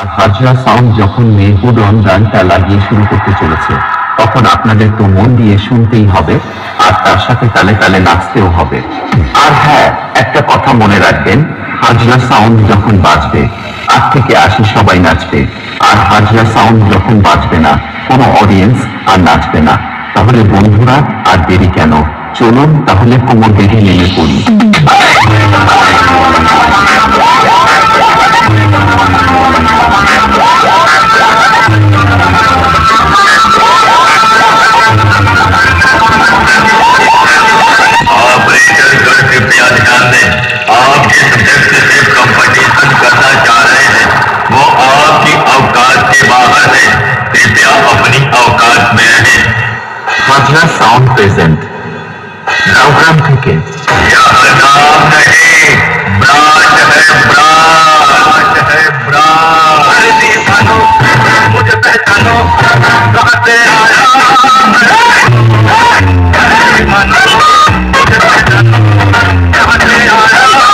আর Hazra sound যখন মেহবুবন গানটা লাগিয়ে শুরু করতে চলেছে, তখন আপনাদের তো মন দিয়ে শুনতেই হবে, আর তার সাথে তালে তালে নাচতেও হবে। আর হ্যাঁ, একটা কথা মনে রাখবেন, হাজরা সাউন্ড যখন বাজবে, 8 থেকে 80 সবাই নাচবে। আর হাজরা সাউন্ড যখন বাজবে না, কোনো অডিয়েন্স আর নাচবে না। তাহলে বন্ধুরা, আর দেরি কেন, চলুন তাহলে কোমর বেঁধে নেমে পড়ি। कृपया ध्यान दें, आप जिस व्यक्ति से कंपटीशन करना चाह रहे हैं वो आपकी औकात के बाहर है। कृपया अपनी औकात में रहें। हाजरा साउंड प्रेजेंट गाँवग्राम থেকে। यह नाम नहीं, ब्रांड है, ब्रांड है, ब्रांड। अरे दीवानो, मुझे पहचानो, कहाँ से आया मैं? मुझे पहचानो, कहाँ से आया?